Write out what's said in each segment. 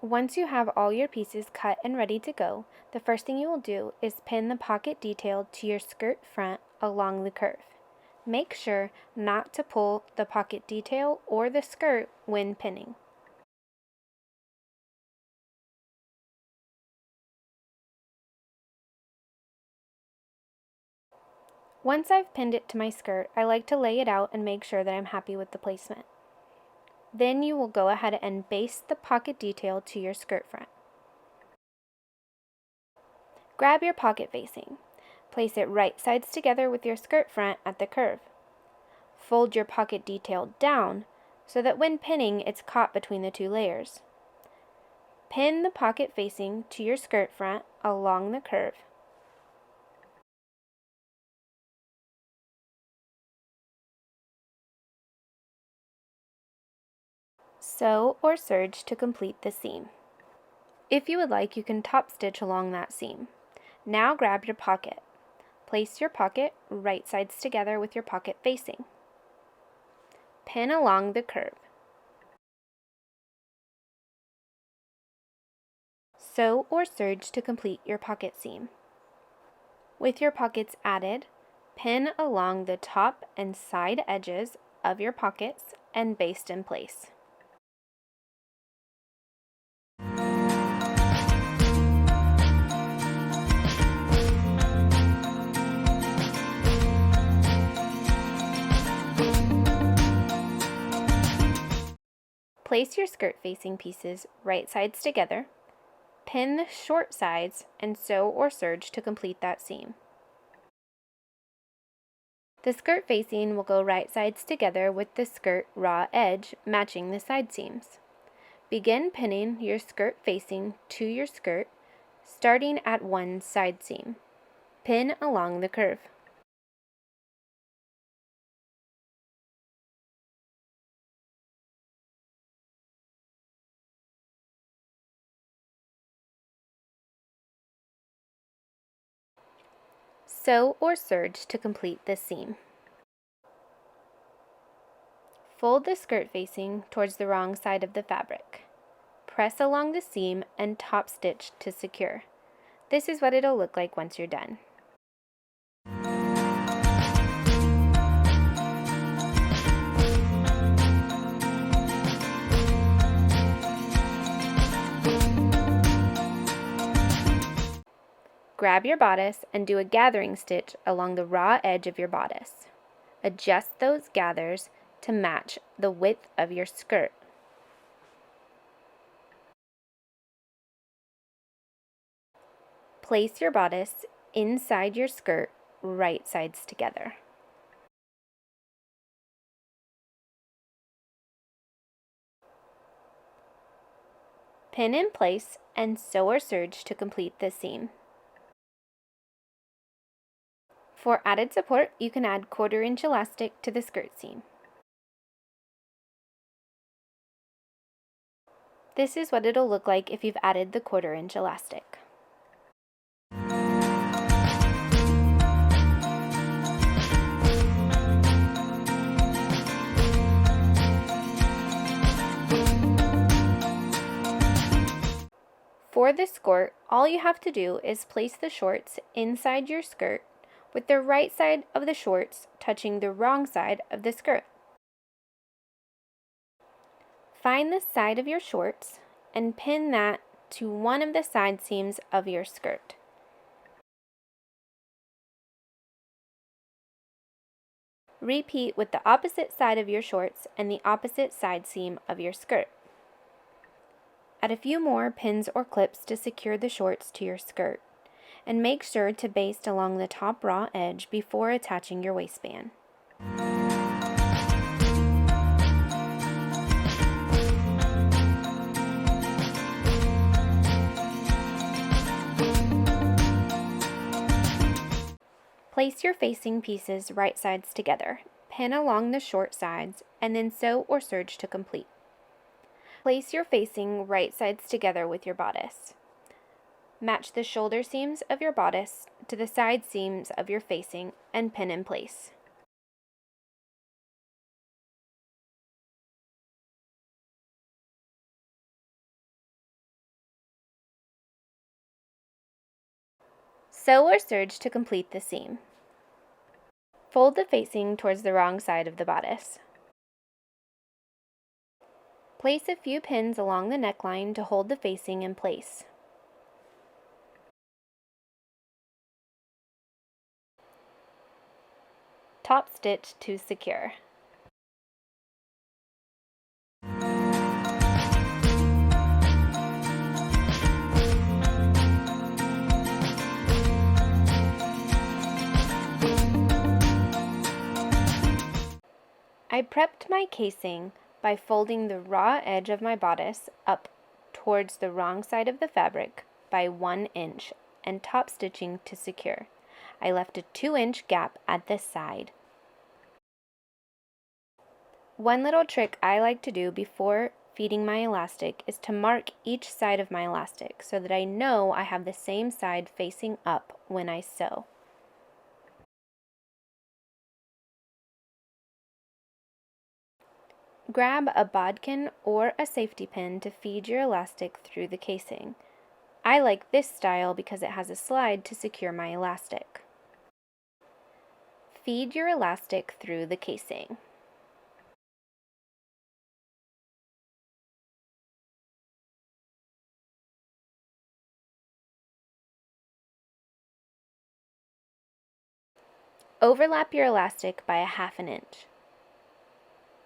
Once you have all your pieces cut and ready to go, the first thing you will do is pin the pocket detail to your skirt front along the curve. Make sure not to pull the pocket detail or the skirt when pinning. Once I've pinned it to my skirt, I like to lay it out and make sure that I'm happy with the placement. Then you will go ahead and baste the pocket detail to your skirt front. Grab your pocket facing. Place it right sides together with your skirt front at the curve. Fold your pocket detail down so that when pinning it's caught between the two layers. Pin the pocket facing to your skirt front along the curve. Sew or serge to complete the seam. If you would like, you can top stitch along that seam. Now grab your pocket. Place your pocket right sides together with your pocket facing. Pin along the curve. Sew or serge to complete your pocket seam. With your pockets added, pin along the top and side edges of your pockets and baste in place. Place your skirt facing pieces right sides together, pin the short sides, and sew or serge to complete that seam. The skirt facing will go right sides together with the skirt raw edge matching the side seams. Begin pinning your skirt facing to your skirt, starting at one side seam. Pin along the curve. Sew or serge to complete the seam. Fold the skirt facing towards the wrong side of the fabric. Press along the seam and top stitch to secure. This is what it'll look like once you're done. Grab your bodice and do a gathering stitch along the raw edge of your bodice. Adjust those gathers to match the width of your skirt. Place your bodice inside your skirt, right sides together. Pin in place and sew or serge to complete the seam. For added support, you can add 1/4 inch elastic to the skirt seam. This is what it'll look like if you've added the 1/4 inch elastic. For the skirt, all you have to do is place the shorts inside your skirt with the right side of the shorts touching the wrong side of the skirt. Find the side of your shorts and pin that to one of the side seams of your skirt. Repeat with the opposite side of your shorts and the opposite side seam of your skirt. Add a few more pins or clips to secure the shorts to your skirt, and make sure to baste along the top raw edge before attaching your waistband. Place your facing pieces right sides together, pin along the short sides, and then sew or serge to complete. Place your facing right sides together with your bodice. Match the shoulder seams of your bodice to the side seams of your facing and pin in place. Sew or serge to complete the seam. Fold the facing towards the wrong side of the bodice. Place a few pins along the neckline to hold the facing in place. Top stitch to secure. I prepped my casing by folding the raw edge of my bodice up towards the wrong side of the fabric by 1 inch and top stitching to secure. I left a 2-inch gap at this side. One little trick I like to do before feeding my elastic is to mark each side of my elastic so that I know I have the same side facing up when I sew. Grab a bodkin or a safety pin to feed your elastic through the casing. I like this style because it has a slide to secure my elastic. Feed your elastic through the casing. Overlap your elastic by 1/2 inch.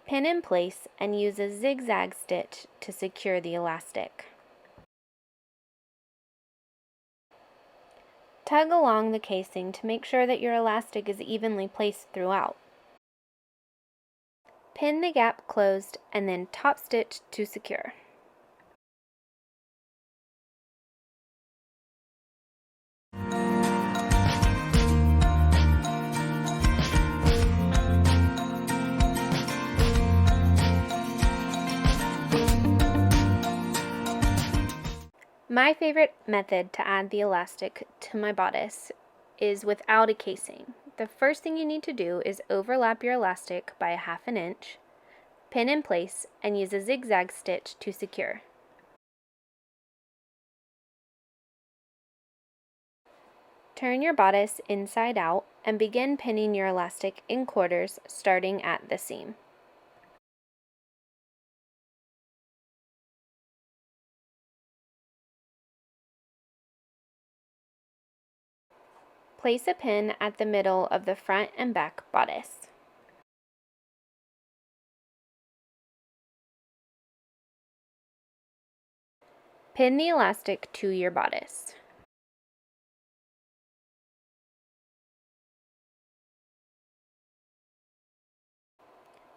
Pin in place and use a zigzag stitch to secure the elastic. Tug along the casing to make sure that your elastic is evenly placed throughout. Pin the gap closed and then top stitch to secure. My favorite method to add the elastic to my bodice is without a casing. The first thing you need to do is overlap your elastic by 1/2 inch, pin in place, and use a zigzag stitch to secure. Turn your bodice inside out and begin pinning your elastic in quarters starting at the seam. Place a pin at the middle of the front and back bodice. Pin the elastic to your bodice.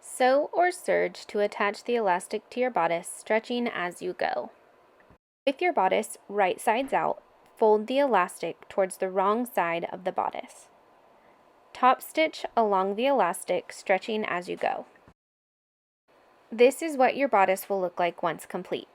Sew or serge to attach the elastic to your bodice, stretching as you go. With your bodice right sides out, fold the elastic towards the wrong side of the bodice. Top stitch along the elastic, stretching as you go. This is what your bodice will look like once complete.